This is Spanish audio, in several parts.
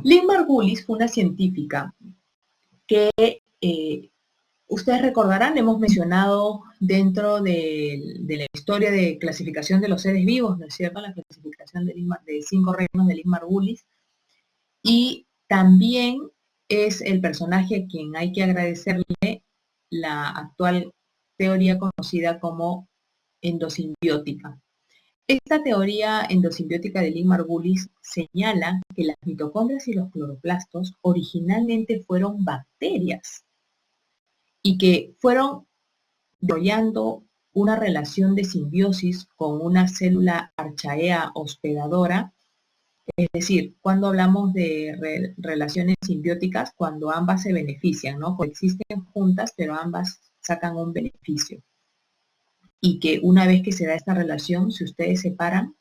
Lynn Margulis fue una científica que ustedes recordarán, hemos mencionado dentro de la historia de clasificación de los seres vivos, ¿no es cierto? La clasificación de 5 reinos de Lynn Margulis. Y también es el personaje a quien hay que agradecerle la actual teoría conocida como endosimbiótica. Esta teoría endosimbiótica de Lynn Margulis señala que las mitocondrias y los cloroplastos originalmente fueron bacterias y que fueron desarrollando una relación de simbiosis con una célula archaea hospedadora. Es decir, cuando hablamos de relaciones simbióticas, cuando ambas se benefician, ¿no? Coexisten juntas, pero ambas sacan un beneficio. Y que una vez que se da esta relación, si ustedes separan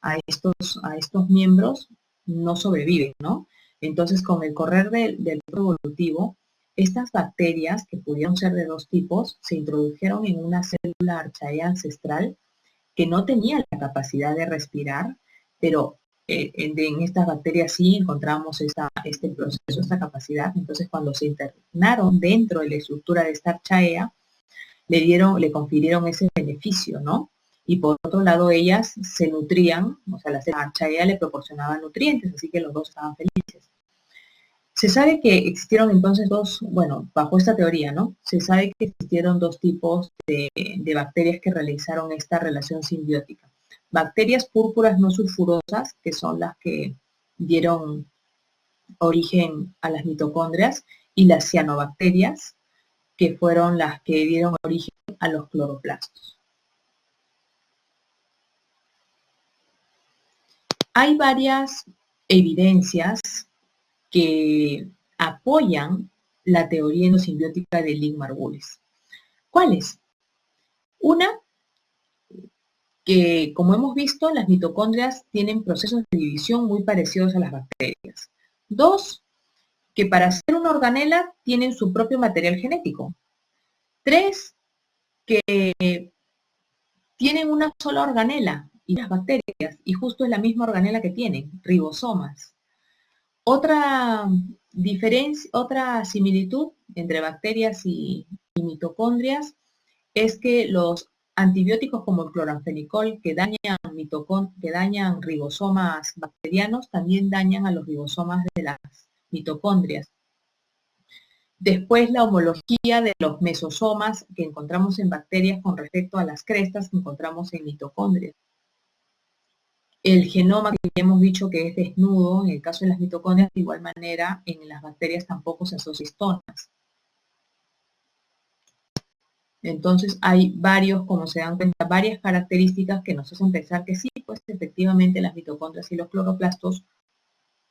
a estos miembros, no sobreviven, ¿no? Entonces, con el correr del evolutivo, estas bacterias, que pudieron ser de 2 tipos, se introdujeron en una célula archaea ancestral que no tenía la capacidad de respirar, pero en estas bacterias sí encontramos este proceso, esta capacidad. Entonces, cuando se internaron dentro de la estructura de esta archaea, le confirieron ese beneficio, ¿no? Y por otro lado, ellas se nutrían, o sea, la archaea le proporcionaba nutrientes, así que los dos estaban felices. Se sabe que existieron entonces bajo esta teoría, ¿no? Se sabe que existieron 2 tipos de bacterias que realizaron esta relación simbiótica. Bacterias púrpuras no sulfurosas, que son las que dieron origen a las mitocondrias, y las cianobacterias, que fueron las que dieron origen a los cloroplastos. Hay varias evidencias que apoyan la teoría endosimbiótica de Lynn Margulis. ¿Cuáles? Una, que como hemos visto, las mitocondrias tienen procesos de división muy parecidos a las bacterias. 2, que para hacer una organela tienen su propio material genético. 3, que tienen una sola organela, y las bacterias, y justo es la misma organela que tienen, ribosomas. Otra diferencia, otra similitud entre bacterias y mitocondrias es que los antibióticos como el cloranfenicol que dañan ribosomas bacterianos también dañan a los ribosomas de las mitocondrias. Después, la homología de los mesosomas que encontramos en bacterias con respecto a las crestas que encontramos en mitocondrias. El genoma, que ya hemos dicho que es desnudo, en el caso de las mitocondrias, de igual manera, en las bacterias tampoco se asocian histonas. Entonces, hay como se dan cuenta, varias características que nos hacen pensar que sí, pues efectivamente las mitocondrias y los cloroplastos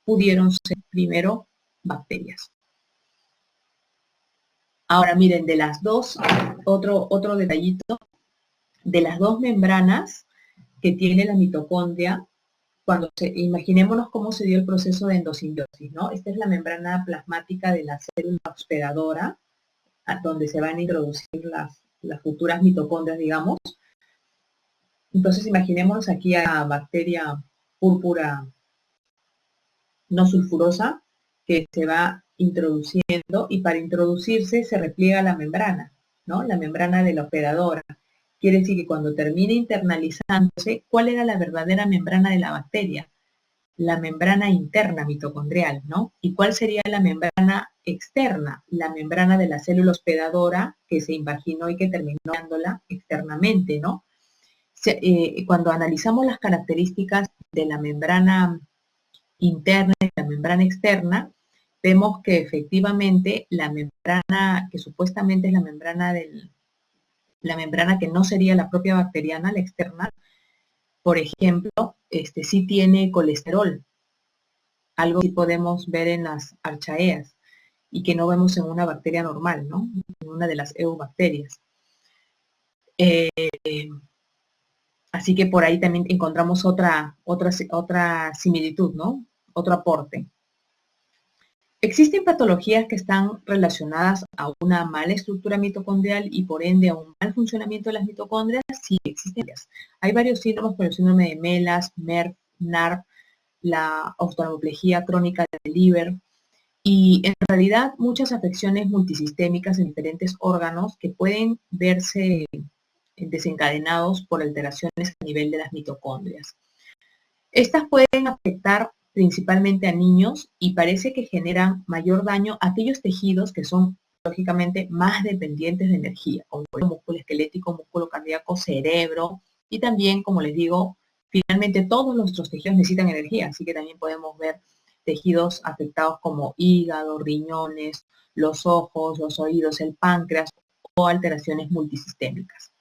pudieron ser primero bacterias. Ahora miren, de las dos, otro detallito, de las 2 membranas que tiene la mitocondria, imaginémonos cómo se dio el proceso de endosimbiosis, ¿no? Esta es la membrana plasmática de la célula hospedadora, donde se van a introducir las futuras mitocondrias, digamos. Entonces imaginémonos aquí a la bacteria púrpura no sulfurosa que se va introduciendo, y para introducirse se repliega la membrana, ¿no? La membrana de la hospedadora. Quiere decir que cuando termine internalizándose, ¿cuál era la verdadera membrana de la bacteria? La membrana interna mitocondrial, ¿no? ¿Y cuál sería la membrana externa? La membrana de la célula hospedadora que se imaginó y que terminó dándola externamente, ¿no? Cuando analizamos las características de la membrana interna y la membrana externa, vemos que efectivamente la membrana que supuestamente es la membrana que no sería la propia bacteriana, la externa, por ejemplo, sí tiene colesterol, algo que podemos ver en las archaeas y que no vemos en una bacteria normal, ¿no? En una de las eubacterias. Así que por ahí también encontramos otra similitud, ¿no? Otro aporte. ¿Existen patologías que están relacionadas a una mala estructura mitocondrial y por ende a un mal funcionamiento de las mitocondrias? Sí, existen. Hay varios síndromes, como el síndrome de Melas, MERV, NARV, la oftalmoplegia crónica del liver, y en realidad muchas afecciones multisistémicas en diferentes órganos que pueden verse desencadenados por alteraciones a nivel de las mitocondrias. Estas pueden afectar principalmente a niños y parece que generan mayor daño a aquellos tejidos que son lógicamente más dependientes de energía, como el músculo esquelético, músculo cardíaco, cerebro, y también, como les digo, finalmente todos nuestros tejidos necesitan energía, así que también podemos ver tejidos afectados como hígado, riñones, los ojos, los oídos, el páncreas o alteraciones multisistémicas.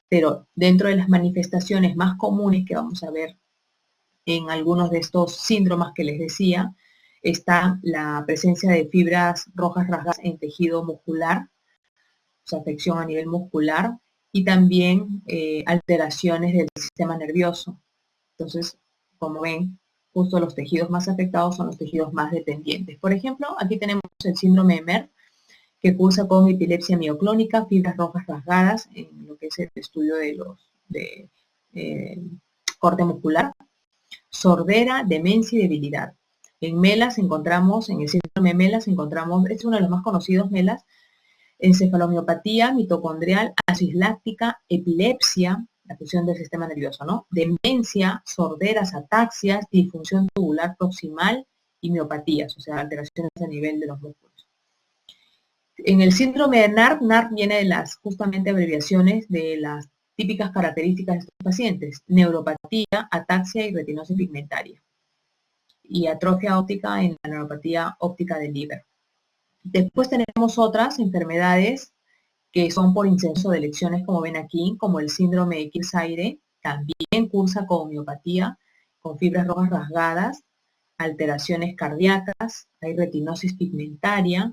Pero dentro de las manifestaciones más comunes que vamos a ver en algunos de estos síndromes que les decía, está la presencia de fibras rojas rasgadas en tejido muscular, o sea, afección a nivel muscular, y también alteraciones del sistema nervioso. Entonces, como ven, justo los tejidos más afectados son los tejidos más dependientes. Por ejemplo, aquí tenemos el síndrome de Merck, que cursa con epilepsia mioclónica, fibras rojas rasgadas, en lo que es el estudio de corte muscular, sordera, demencia y debilidad. En MELAS encontramos, en el síndrome de MELAS encontramos, es uno de los más conocidos MELAS, encefalomiopatía mitocondrial, acidosis láctica, epilepsia, la función del sistema nervioso, ¿no? Demencia, sorderas, ataxias, disfunción tubular proximal y miopatías, o sea, alteraciones a nivel de los músculos. En el síndrome de NARP, NARP viene de las justamente abreviaciones de las típicas características de estos pacientes: neuropatía, ataxia y retinosis pigmentaria, y atrofia óptica en la neuropatía óptica del liver. Después tenemos otras enfermedades que son por incenso de lecciones, como ven aquí, como el síndrome de Kearns-Sayre, también cursa con miopatía, con fibras rojas rasgadas, alteraciones cardíacas, hay retinosis pigmentaria.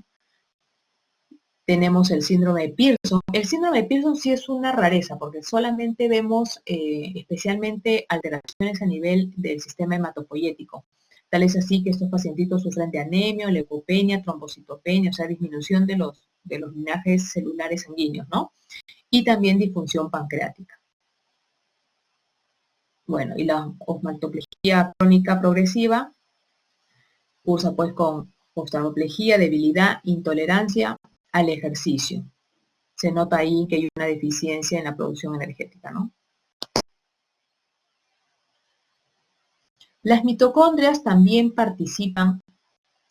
Tenemos el síndrome de Pearson. El síndrome de Pearson sí es una rareza, porque solamente vemos especialmente alteraciones a nivel del sistema hematopoyético. Tal es así que estos pacientitos sufren de anemia, leucopenia, trombocitopenia, o sea, disminución de los linajes celulares sanguíneos, ¿no? Y también disfunción pancreática. Bueno, y la oftalmoplegia crónica progresiva cursa pues con oftalmoplegia, debilidad, intolerancia al ejercicio. Se nota ahí que hay una deficiencia en la producción energética, ¿no? Las mitocondrias también participan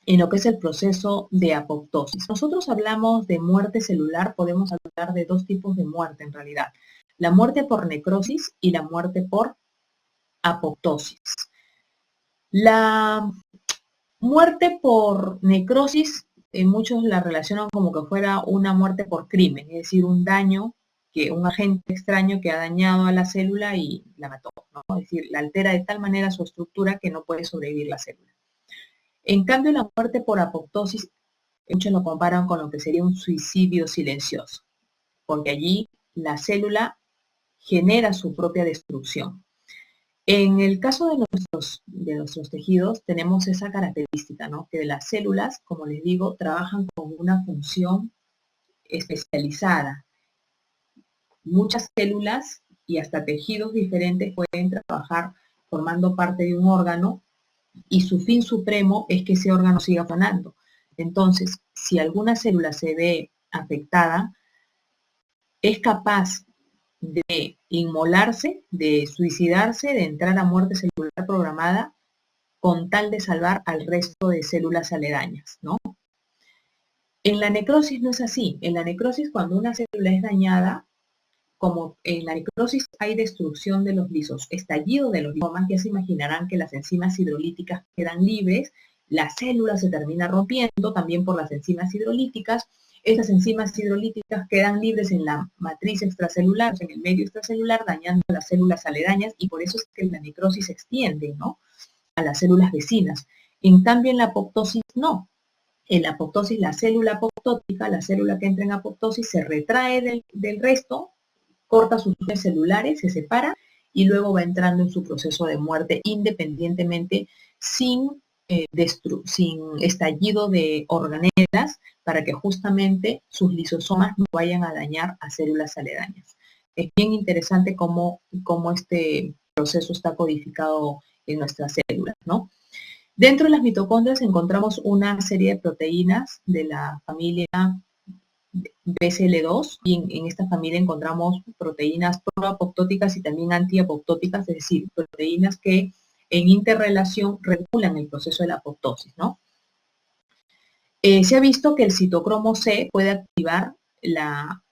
en lo que es el proceso de apoptosis. Nosotros hablamos de muerte celular, podemos hablar de dos tipos de muerte en realidad: la muerte por necrosis y la muerte por apoptosis. La muerte por necrosis, muchos la relacionan como que fuera una muerte por crimen, es decir, un daño, que un agente extraño que ha dañado a la célula y la mató, ¿no? Es decir, la altera de tal manera su estructura que no puede sobrevivir la célula. En cambio, la muerte por apoptosis, muchos lo comparan con lo que sería un suicidio silencioso, porque allí la célula genera su propia destrucción. En el caso de nuestros tejidos tenemos esa característica, ¿no? Que las células, como les digo, trabajan con una función especializada. Muchas células y hasta tejidos diferentes pueden trabajar formando parte de un órgano, y su fin supremo es que ese órgano siga funcionando. Entonces, si alguna célula se ve afectada, es capaz de inmolarse, de suicidarse, de entrar a muerte celular programada, con tal de salvar al resto de células aledañas, ¿no? En la necrosis no es así. En la necrosis, cuando una célula es dañada, como en la necrosis hay destrucción de los lisos, estallido de los lisomas, ya se imaginarán que las enzimas hidrolíticas quedan libres, la célula se termina rompiendo también por las enzimas hidrolíticas. Estas enzimas hidrolíticas quedan libres en la matriz extracelular, en el medio extracelular, dañando a las células aledañas, y por eso es que la necrosis se extiende, ¿no?, a las células vecinas. En cambio, en la apoptosis no. En la apoptosis, la célula apoptótica, la célula que entra en apoptosis, se retrae del resto, corta sus redes celulares, se separa y luego va entrando en su proceso de muerte independientemente, sin estallido de organelas, para que justamente sus lisosomas no vayan a dañar a células aledañas. Es bien interesante cómo este proceso está codificado en nuestras células. Dentro de las mitocondrias encontramos una serie de proteínas de la familia BCL2 y en esta familia encontramos proteínas proapoptóticas y también antiapoptóticas, es decir, proteínas que en interrelación regulan el proceso de la apoptosis, ¿no? Se ha visto que el citocromo C puede activar la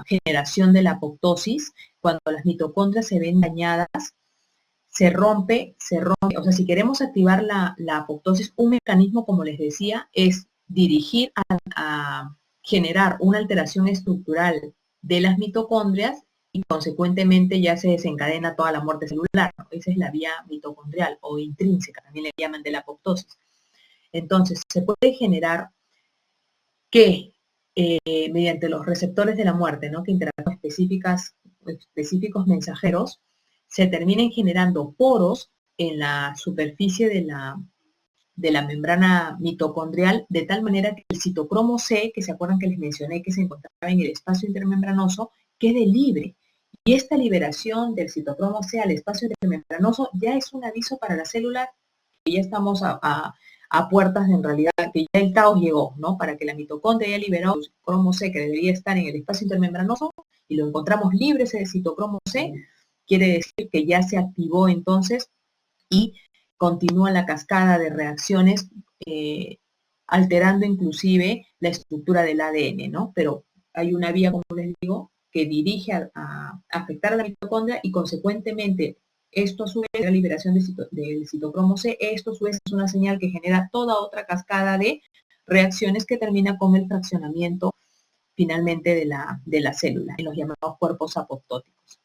generación de la apoptosis cuando las mitocondrias se ven dañadas, se rompe, o sea, si queremos activar la apoptosis, un mecanismo, como les decía, es dirigir a generar una alteración estructural de las mitocondrias y consecuentemente ya se desencadena toda la muerte celular, ¿no? Esa es la vía mitocondrial o intrínseca, también le llaman de la apoptosis. Entonces, se puede generar que mediante los receptores de la muerte, ¿no? Que interactúan específicos mensajeros, se terminen generando poros en la superficie de la membrana mitocondrial, de tal manera que el citocromo C, que se acuerdan que les mencioné que se encontraba en el espacio intermembranoso, quede libre. Y esta liberación del citocromo C al espacio intermembranoso ya es un aviso para la célula que ya estamos a puertas de, en realidad, que ya el caos llegó, ¿no? Para que la mitocondria haya liberado el citocromo C que debería estar en el espacio intermembranoso y lo encontramos libre ese citocromo C, quiere decir que ya se activó entonces y continúa la cascada de reacciones alterando inclusive la estructura del ADN, ¿no? Pero hay una vía, como les digo, que dirige a afectar a la mitocondria y consecuentemente esto a su vez, la liberación del citocromo C, esto a su vez es una señal que genera toda otra cascada de reacciones que termina con el fraccionamiento finalmente de la célula, en los llamados cuerpos apoptóticos.